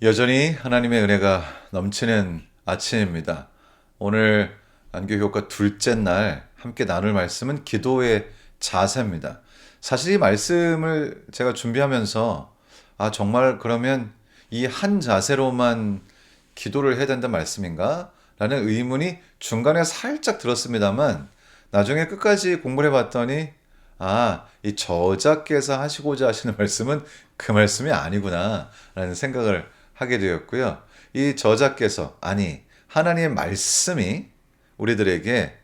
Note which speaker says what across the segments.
Speaker 1: 여전히 하나님의 은혜가 넘치는 아침입니다. 오늘 안교교과 둘째 날 함께 나눌 말씀은 기도의 자세입니다. 사실 이 말씀을 제가 준비하면서 정말 그러면 이 한 자세로만 기도를 해야 된다는 말씀인가? 라는 의문이 중간에 살짝 들었습니다만 나중에 끝까지 공부를 해봤더니 이 저자께서 하시고자 하시는 말씀은 그 말씀이 아니구나 라는 생각을 하게 되었고요. 이 저자께서 하나님의 말씀이 우리들에게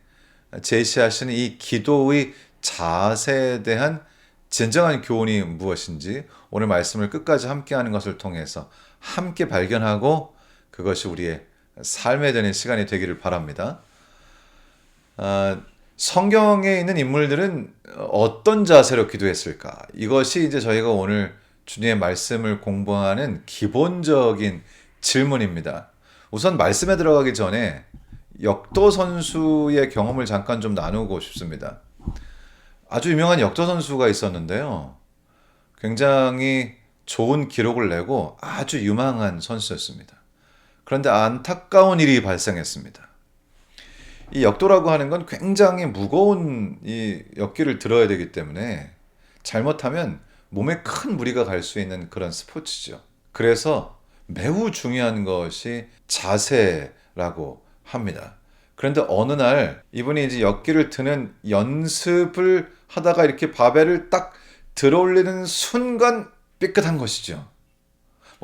Speaker 1: 제시하시는 이 기도의 자세에 대한 진정한 교훈이 무엇인지 오늘 말씀을 끝까지 함께하는 것을 통해서 함께 발견하고 그것이 우리의 삶에 되는 시간이 되기를 바랍니다. 성경에 있는 인물들은 어떤 자세로 기도했을까? 이것이 이제 저희가 오늘 주님의 말씀을 공부하는 기본적인 질문입니다. 우선 말씀에 들어가기 전에 역도 선수의 경험을 잠깐 좀 나누고 싶습니다. 아주 유명한 역도 선수가 있었는데요. 굉장히 좋은 기록을 내고 아주 유망한 선수였습니다. 그런데 안타까운 일이 발생했습니다. 이 역도라고 하는 건 굉장히 무거운 이 역기를 들어야 되기 때문에 잘못하면 몸에 큰 무리가 갈 수 있는 그런 스포츠죠. 그래서 매우 중요한 것이 자세라고 합니다. 그런데 어느 날 이분이 이제 역기를 드는 연습을 하다가 이렇게 바벨을 딱 들어 올리는 순간 삐끗한 것이죠.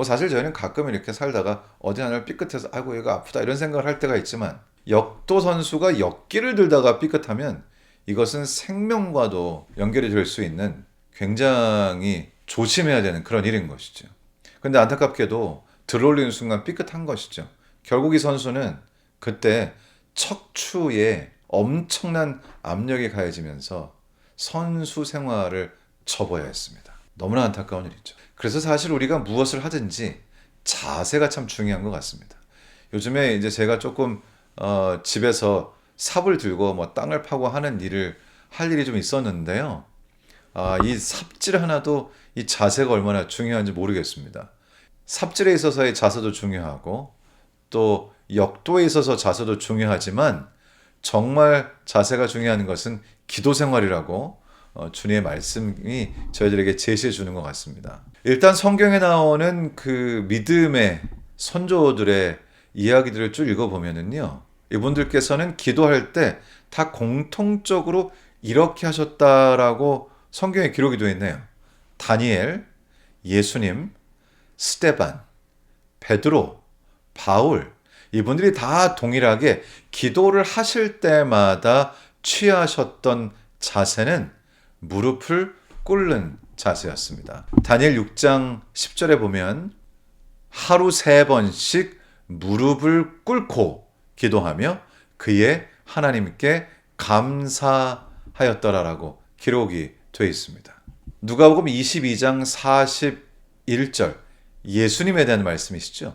Speaker 1: 사실 저희는 가끔 이렇게 살다가 어디 하나 삐끗해서 아이고 얘가 아프다 이런 생각을 할 때가 있지만 역도 선수가 역기를 들다가 삐끗하면 이것은 생명과도 연결이 될 수 있는 굉장히 조심해야 되는 그런 일인 것이죠. 근데 안타깝게도 들어올리는 순간 삐끗한 것이죠. 결국 이 선수는 그때 척추에 엄청난 압력이 가해지면서 선수 생활을 접어야 했습니다. 너무나 안타까운 일이죠. 그래서 사실 우리가 무엇을 하든지 자세가 참 중요한 것 같습니다. 요즘에 이제 제가 조금 집에서 삽을 들고 땅을 파고 하는 일을 할 일이 좀 있었는데요. 이 삽질 하나도 이 자세가 얼마나 중요한지 모르겠습니다. 삽질에 있어서의 자세도 중요하고 또 역도에 있어서 자세도 중요하지만 정말 자세가 중요한 것은 기도 생활이라고 주님의 말씀이 저희들에게 제시해 주는 것 같습니다. 일단 성경에 나오는 그 믿음의 선조들의 이야기들을 쭉 읽어보면은요. 이분들께서는 기도할 때 다 공통적으로 이렇게 하셨다라고 성경에 기록이 되어 있네요. 다니엘, 예수님, 스데반, 베드로, 바울 이분들이 다 동일하게 기도를 하실 때마다 취하셨던 자세는 무릎을 꿇는 자세였습니다. 다니엘 6장 10절에 보면 하루 3번씩 무릎을 꿇고 기도하며 그의 하나님께 감사하였더라라고 기록이 되어 있습니다. 누가복음 22장 41절 예수님에 대한 말씀이시죠.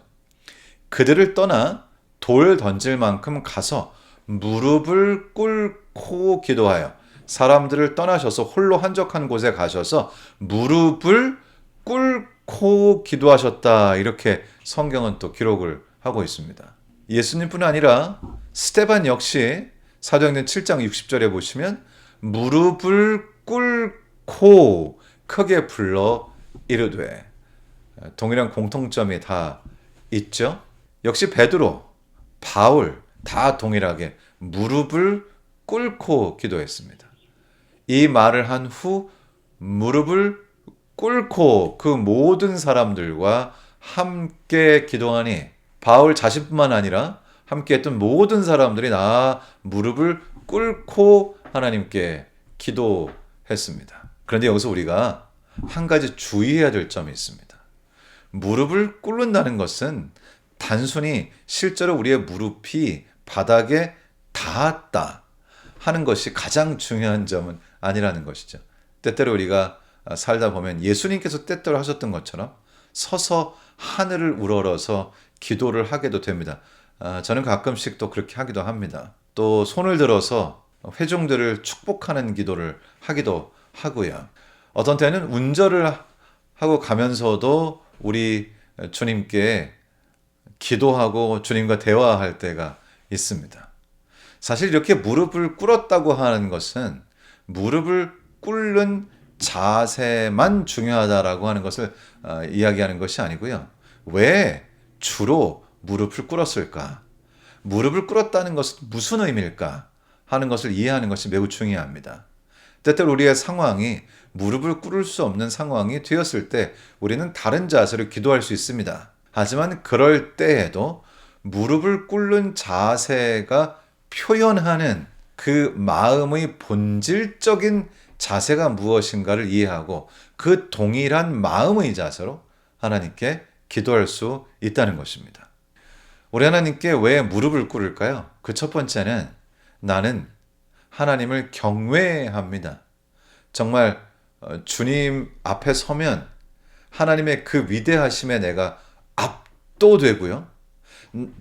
Speaker 1: 그들을 떠나 돌 던질 만큼 가서 무릎을 꿇고 기도하여 사람들을 떠나셔서 홀로 한적한 곳에 가셔서 무릎을 꿇고 기도하셨다. 이렇게 성경은 또 기록을 하고 있습니다. 예수님뿐 아니라 스데반 역시 사도행전 7장 60절에 보시면 무릎을 꿇고 크게 불러 이르되 동일한 공통점이 다 있죠. 역시 베드로, 바울 다 동일하게 무릎을 꿇고 기도했습니다. 이 말을 한 후 무릎을 꿇고 그 모든 사람들과 함께 기도하니 바울 자신뿐만 아니라 함께했던 모든 사람들이 무릎을 꿇고 하나님께 기도했습니다. 그런데 여기서 우리가 한 가지 주의해야 될 점이 있습니다. 무릎을 꿇는다는 것은 단순히 실제로 우리의 무릎이 바닥에 닿았다 하는 것이 가장 중요한 점은 아니라는 것이죠. 때때로 우리가 살다 보면 예수님께서 때때로 하셨던 것처럼 서서 하늘을 우러러서 기도를 하게도 됩니다. 저는 가끔씩 또 그렇게 하기도 합니다. 또 손을 들어서 회중들을 축복하는 기도를 하기도 하고요. 어떤 때는 운전을 하고 가면서도 우리 주님께 기도하고 주님과 대화할 때가 있습니다. 사실 이렇게 무릎을 꿇었다고 하는 것은 무릎을 꿇는 자세만 중요하다라고 하는 것을 이야기하는 것이 아니고요. 왜 주로 무릎을 꿇었을까? 무릎을 꿇었다는 것은 무슨 의미일까? 하는 것을 이해하는 것이 매우 중요합니다. 때때로 우리의 상황이 무릎을 꿇을 수 없는 상황이 되었을 때 우리는 다른 자세로 기도할 수 있습니다. 하지만 그럴 때에도 무릎을 꿇는 자세가 표현하는 그 마음의 본질적인 자세가 무엇인가를 이해하고 그 동일한 마음의 자세로 하나님께 기도할 수 있다는 것입니다. 우리 하나님께 왜 무릎을 꿇을까요? 그 첫 번째는 나는 하나님을 경외합니다. 정말 주님 앞에 서면 하나님의 그 위대하심에 내가 압도되고요.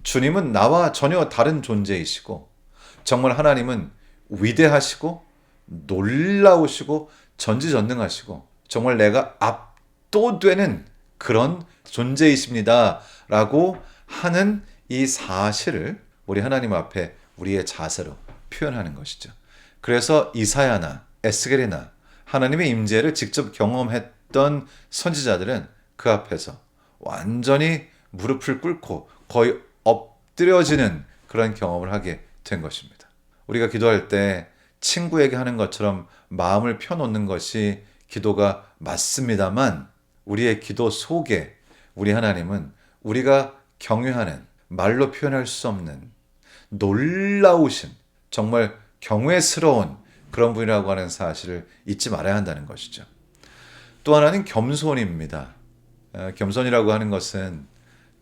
Speaker 1: 주님은 나와 전혀 다른 존재이시고 정말 하나님은 위대하시고 놀라우시고 전지전능하시고 정말 내가 압도되는 그런 존재이십니다. 라고 하는 이 사실을 우리 하나님 앞에 우리의 자세로 표현하는 것이죠. 그래서 이사야나 에스겔이나 하나님의 임재를 직접 경험했던 선지자들은 그 앞에서 완전히 무릎을 꿇고 거의 엎드려지는 그런 경험을 하게 된 것입니다. 우리가 기도할 때 친구에게 하는 것처럼 마음을 펴놓는 것이 기도가 맞습니다만 우리의 기도 속에 우리 하나님은 우리가 경외하는 말로 표현할 수 없는 놀라우신 정말 경외스러운 그런 분이라고 하는 사실을 잊지 말아야 한다는 것이죠. 또 하나는 겸손입니다. 겸손이라고 하는 것은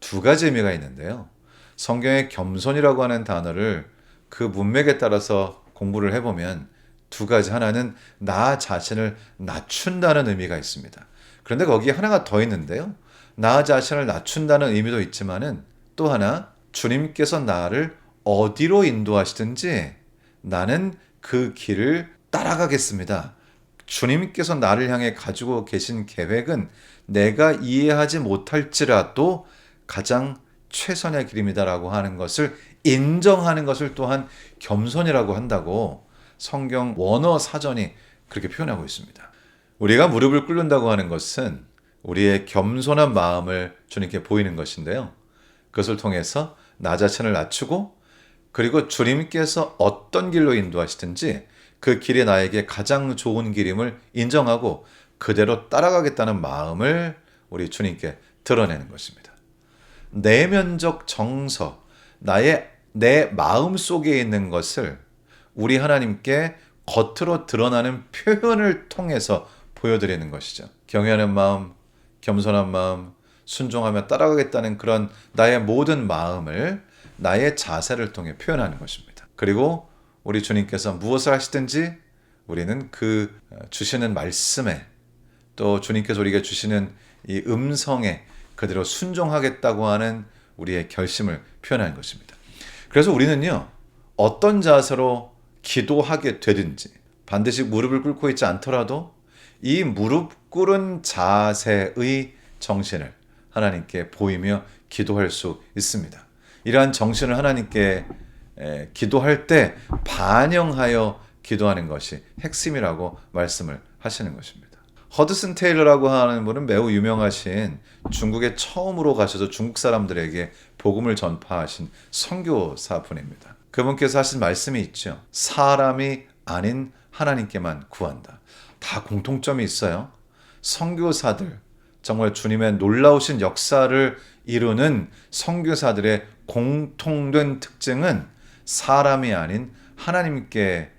Speaker 1: 두 가지 의미가 있는데요. 성경에 겸손이라고 하는 단어를 그 문맥에 따라서 공부를 해보면 두 가지, 하나는 나 자신을 낮춘다는 의미가 있습니다. 그런데 거기에 하나가 더 있는데요. 나 자신을 낮춘다는 의미도 있지만은 또 하나, 주님께서 나를 어디로 인도하시든지 나는 그 길을 따라가겠습니다. 주님께서 나를 향해 가지고 계신 계획은 내가 이해하지 못할지라도 가장 최선의 길입니다라고 하는 것을 인정하는 것을 또한 겸손이라고 한다고 성경 원어 사전이 그렇게 표현하고 있습니다. 우리가 무릎을 꿇는다고 하는 것은 우리의 겸손한 마음을 주님께 보이는 것인데요. 그것을 통해서 나 자신을 낮추고 그리고 주님께서 어떤 길로 인도하시든지 그 길이 나에게 가장 좋은 길임을 인정하고 그대로 따라가겠다는 마음을 우리 주님께 드러내는 것입니다. 내면적 정서, 내 마음 속에 있는 것을 우리 하나님께 겉으로 드러나는 표현을 통해서 보여드리는 것이죠. 경외하는 마음, 겸손한 마음, 순종하며 따라가겠다는 그런 나의 모든 마음을 나의 자세를 통해 표현하는 것입니다. 그리고 우리 주님께서 무엇을 하시든지 우리는 그 주시는 말씀에 또 주님께서 우리에게 주시는 이 음성에 그대로 순종하겠다고 하는 우리의 결심을 표현하는 것입니다. 그래서 우리는요, 어떤 자세로 기도하게 되든지 반드시 무릎을 꿇고 있지 않더라도 이 무릎 꿇은 자세의 정신을 하나님께 보이며 기도할 수 있습니다. 이러한 정신을 하나님께 기도할 때 반영하여 기도하는 것이 핵심이라고 말씀을 하시는 것입니다. 허드슨 테일러라고 하는 분은 매우 유명하신 중국에 처음으로 가셔서 중국 사람들에게 복음을 전파하신 선교사분입니다. 그분께서 하신 말씀이 있죠. 사람이 아닌 하나님께만 구한다. 다 공통점이 있어요. 선교사들, 정말 주님의 놀라우신 역사를 이루는 선교사들의 공통된 특징은 사람이 아닌 하나님께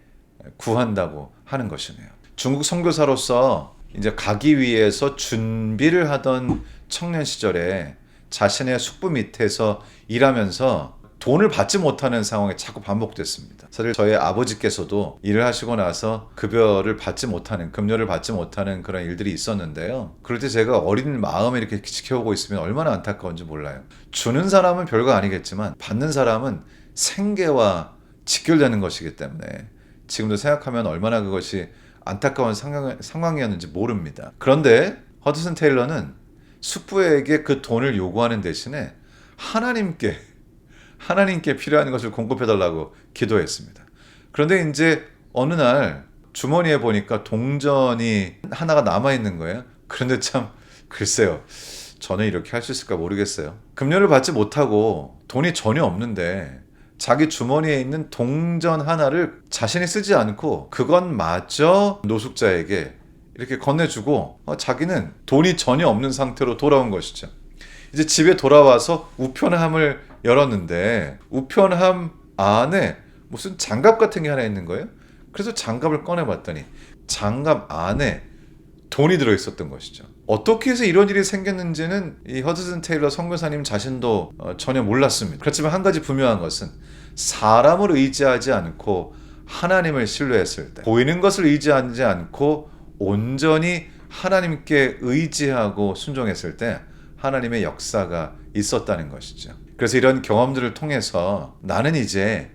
Speaker 1: 구한다고 하는 것이네요. 중국 선교사로서 이제 가기 위해서 준비를 하던 청년 시절에 자신의 숙부 밑에서 일하면서 돈을 받지 못하는 상황이 자꾸 반복됐습니다. 사실 저희 아버지께서도 일을 하시고 나서 급여를 받지 못하는, 급료를 받지 못하는 그런 일들이 있었는데요. 그럴 때 제가 어린 마음에 이렇게 지켜보고 있으면 얼마나 안타까운지 몰라요. 주는 사람은 별거 아니겠지만 받는 사람은 생계와 직결되는 것이기 때문에 지금도 생각하면 얼마나 그것이 안타까운 상황이었는지 모릅니다. 그런데 허드슨 테일러는 숙부에게 그 돈을 요구하는 대신에 하나님께 필요한 것을 공급해달라고 기도했습니다. 그런데 이제 어느 날 주머니에 보니까 동전이 하나가 남아있는 거예요. 그런데 참, 글쎄요. 저는 이렇게 할 수 있을까 모르겠어요. 급료를 받지 못하고 돈이 전혀 없는데 자기 주머니에 있는 동전 하나를 자신이 쓰지 않고 그것마저 노숙자에게 이렇게 건네주고 자기는 돈이 전혀 없는 상태로 돌아온 것이죠. 이제 집에 돌아와서 우편함을 열었는데 우편함 안에 무슨 장갑 같은 게 하나 있는 거예요. 그래서 장갑을 꺼내봤더니 장갑 안에 돈이 들어있었던 것이죠. 어떻게 해서 이런 일이 생겼는지는 이 허드슨 테일러 선교사님 자신도 전혀 몰랐습니다. 그렇지만 한 가지 분명한 것은 사람을 의지하지 않고 하나님을 신뢰했을 때, 보이는 것을 의지하지 않고 온전히 하나님께 의지하고 순종했을 때 하나님의 역사가 있었다는 것이죠. 그래서 이런 경험들을 통해서 나는 이제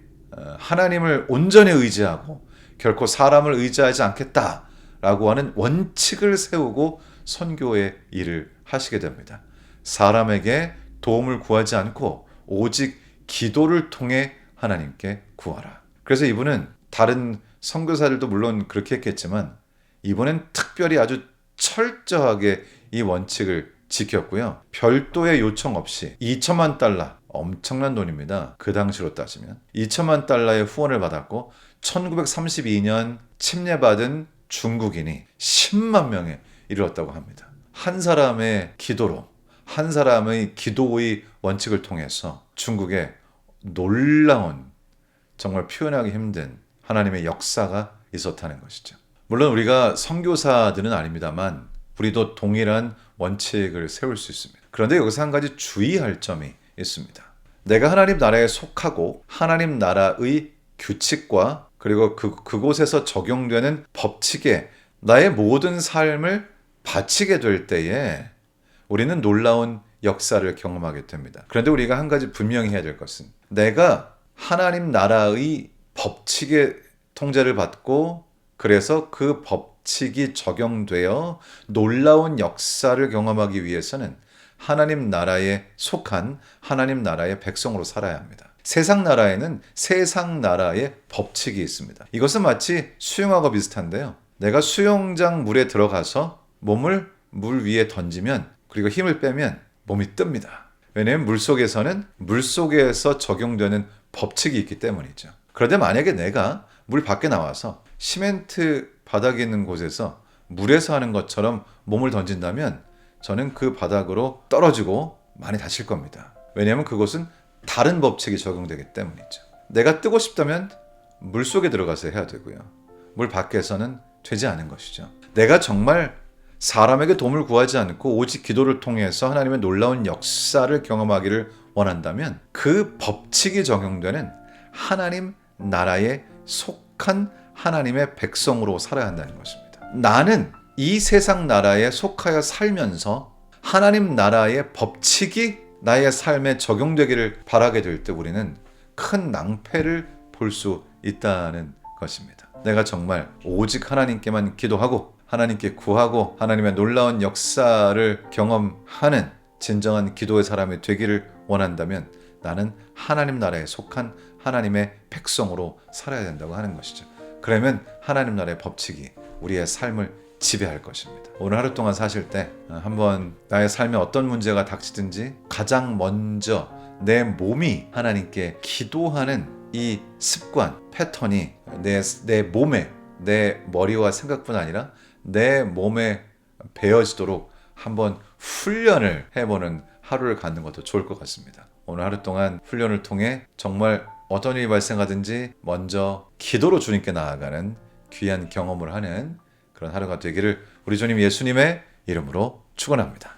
Speaker 1: 하나님을 온전히 의지하고 결코 사람을 의지하지 않겠다라고 하는 원칙을 세우고 선교의 일을 하시게 됩니다. 사람에게 도움을 구하지 않고 오직 기도를 통해 하나님께 구하라. 그래서 이분은 다른 선교사들도 물론 그렇게 했겠지만 이번엔 특별히 아주 철저하게 이 원칙을 지켰고요. 별도의 요청 없이 2천만 달러, 엄청난 돈입니다. 그 당시로 따지면 2천만 달러의 후원을 받았고 1932년 침례받은 중국인이 10만 명에 이르렀다고 합니다. 한 사람의 기도로, 한 사람의 기도의 원칙을 통해서 중국에 놀라운, 정말 표현하기 힘든 하나님의 역사가 있었다는 것이죠. 물론 우리가 선교사들은 아닙니다만 우리도 동일한 원칙을 세울 수 있습니다. 그런데 여기서 한 가지 주의할 점이 있습니다. 내가 하나님 나라에 속하고 하나님 나라의 규칙과 그리고 그곳에서 적용되는 법칙에 나의 모든 삶을 바치게 될 때에 우리는 놀라운 역사를 경험하게 됩니다. 그런데 우리가 한 가지 분명히 해야 될 것은 내가 하나님 나라의 법칙의 통제를 받고 그래서 그 법칙이 적용되어 놀라운 역사를 경험하기 위해서는 하나님 나라에 속한 하나님 나라의 백성으로 살아야 합니다. 세상 나라에는 세상 나라의 법칙이 있습니다. 이것은 마치 수영하고 비슷한데요. 내가 수영장 물에 들어가서 몸을 물 위에 던지면 그리고 힘을 빼면 몸이 뜹니다. 왜냐하면 물속에서 적용되는 법칙이 있기 때문이죠. 그런데 만약에 내가 물 밖에 나와서 시멘트 바닥에 있는 곳에서 물에서 하는 것처럼 몸을 던진다면 저는 그 바닥으로 떨어지고 많이 다칠 겁니다. 왜냐하면 그것은 다른 법칙이 적용되기 때문이죠. 내가 뜨고 싶다면 물속에 들어가서 해야 되고요. 물 밖에서는 되지 않은 것이죠. 내가 정말 사람에게 도움을 구하지 않고 오직 기도를 통해서 하나님의 놀라운 역사를 경험하기를 원한다면 그 법칙이 적용되는 하나님 나라에 속한 하나님의 백성으로 살아야 한다는 것입니다. 나는 이 세상 나라에 속하여 살면서 하나님 나라의 법칙이 나의 삶에 적용되기를 바라게 될 때 우리는 큰 낭패를 볼 수 있다는 것입니다. 내가 정말 오직 하나님께만 기도하고 하나님께 구하고 하나님의 놀라운 역사를 경험하는 진정한 기도의 사람이 되기를 원한다면 나는 하나님 나라에 속한 하나님의 백성으로 살아야 된다고 하는 것이죠. 그러면 하나님 나라의 법칙이 우리의 삶을 지배할 것입니다. 오늘 하루 동안 사실 때 한번 나의 삶에 어떤 문제가 닥치든지 가장 먼저 내 몸이 하나님께 기도하는 이 습관, 패턴이 내 몸에, 내 머리와 생각뿐 아니라 내 몸에 배어지도록 한번 훈련을 해보는 하루를 갖는 것도 좋을 것 같습니다. 오늘 하루 동안 훈련을 통해 정말 어떤 일이 발생하든지 먼저 기도로 주님께 나아가는 귀한 경험을 하는 그런 하루가 되기를 우리 주님 예수님의 이름으로 축원합니다.